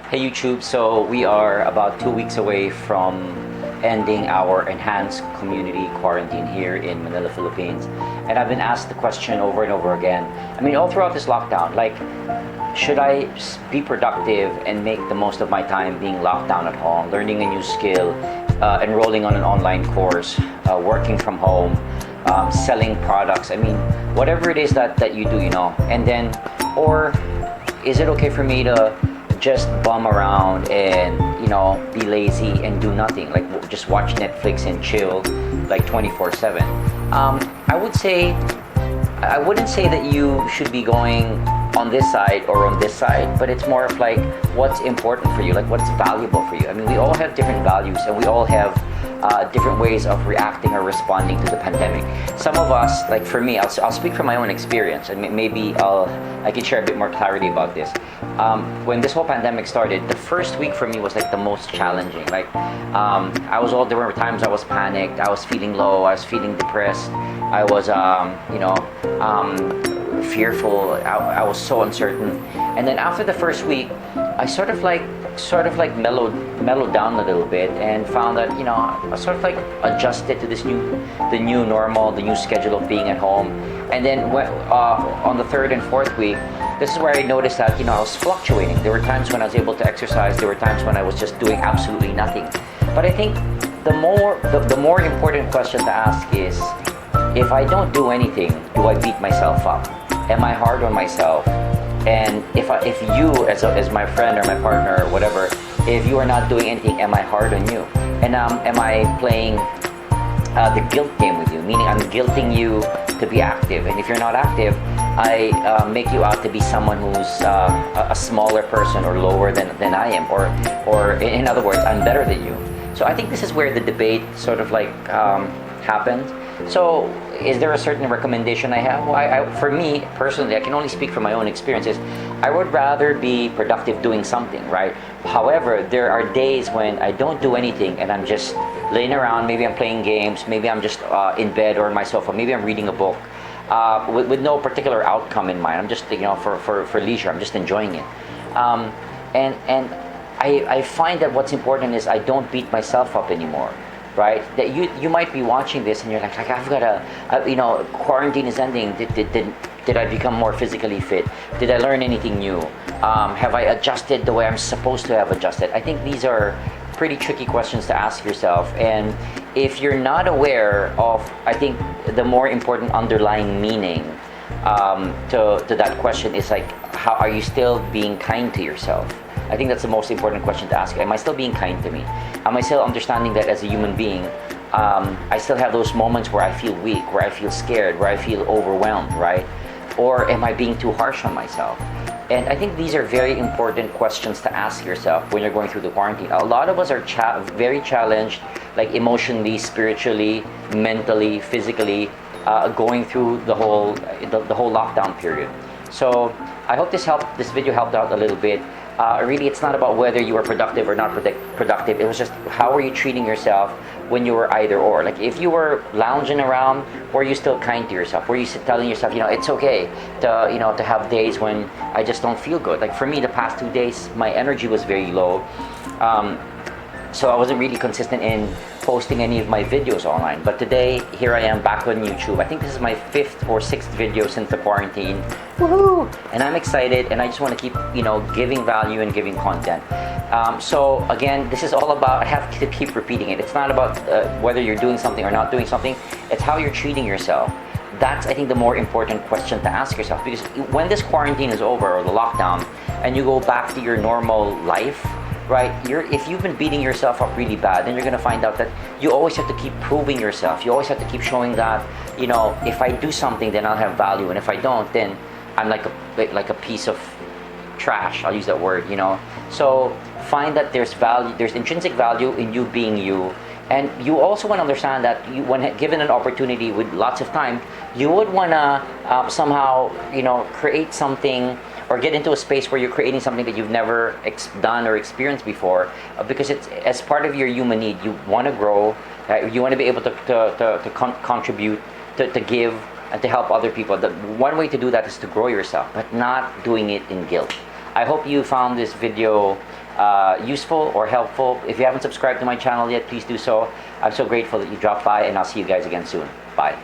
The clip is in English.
Hey YouTube, so we are about 2 weeks away from ending our enhanced community quarantine here in Manila, Philippines. And I've been asked the question over and over again. I mean, all throughout this lockdown, like, should I be productive and make the most of my time being locked down at home, learning a new skill, enrolling on an online course, working from home, selling products? I mean, whatever it is that you do, and then, or is it okay for me to just bum around and be lazy and do nothing, like just watch Netflix and chill like 24/7? I wouldn't say that you should be going on this side or on this side, but it's more of like what's important for you, like what's valuable for you. I mean, we all have different values and we all have different ways of reacting or responding to the pandemic. Some of us, like for me, I'll speak from my own experience, and maybe I can share a bit more clarity about this. When this whole pandemic started, the first week for me was like the most challenging. Like there were times I was panicked, I was feeling low, I was feeling depressed, I was fearful, I was so uncertain. And then after the first week, I sort of like mellowed down a little bit and found that I sort of like adjusted to the new normal, the new schedule of being at home. And then on the third and fourth week, this is where I noticed that I was fluctuating. There were times when I was able to exercise, there were times when I was just doing absolutely nothing. But I think the more important question to ask is, if I don't do anything, do I beat myself up? Am I hard on myself? And if you, as my friend or my partner or whatever, if you are not doing anything, am I hard on you? And am I playing the guilt game with you? Meaning I'm guilting you to be active. And if you're not active, I make you out to be someone who's a smaller person or lower than I am. Or in other words, I'm better than you. So I think this is where the debate sort of like happens. So is there a certain recommendation I have? Well, for me personally, I can only speak from my own experiences. I would rather be productive doing something, right? However, there are days when I don't do anything and I'm just laying around. Maybe I'm playing games, maybe I'm just in bed or on my sofa, maybe I'm reading a book with no particular outcome in mind. I'm just for leisure, I'm just enjoying it. And I find that what's important is I don't beat myself up anymore. Right? That you might be watching this and you're like I've got quarantine is ending. Did I become more physically fit? Did I learn anything new? Have I adjusted the way I'm supposed to have adjusted? I think these are pretty tricky questions to ask yourself. And if you're not aware of, I think the more important underlying meaning to that question is like, how are you still being kind to yourself? I think that's the most important question to ask. Am I still being kind to me? Am I still understanding that as a human being, I still have those moments where I feel weak, where I feel scared, where I feel overwhelmed, right? Or am I being too harsh on myself? And I think these are very important questions to ask yourself when you're going through the quarantine. A lot of us are very challenged, like emotionally, spiritually, mentally, physically, going through the whole lockdown period. So I hope this video helped out a little bit. Really, it's not about whether you are productive or not productive. It was just how are you treating yourself when you were either or. Like if you were lounging around, were you still kind to yourself? Were you telling yourself, it's okay to have days when I just don't feel good? Like for me, the past 2 days, my energy was very low. So I wasn't really consistent in posting any of my videos online. But today, here I am back on YouTube. I think this is my 5th or 6th video since the quarantine. Woohoo! And I'm excited, and I just want to keep, giving value and giving content. So again, this is all about, I have to keep repeating it. It's not about whether you're doing something or not doing something. It's how you're treating yourself. That's, I think, the more important question to ask yourself. Because when this quarantine is over, or the lockdown, and you go back to your normal life, right? If you've been beating yourself up really bad, then you're going to find out that you always have to keep proving yourself. You always have to keep showing that, if I do something, then I'll have value. And if I don't, then I'm like a piece of trash. I'll use that word, So find that there's value, there's intrinsic value in you being you. And you also want to understand that when given an opportunity with lots of time, you would want to somehow, create something or get into a space where you're creating something that you've never done or experienced before, because it's as part of your human need. You want to grow, you want to be able to contribute, to give, and to help other people. The one way to do that is to grow yourself, but not doing it in guilt. I hope you found this video useful or helpful. If you haven't subscribed to my channel yet, please do so. I'm so grateful that you dropped by, and I'll see you guys again soon. Bye.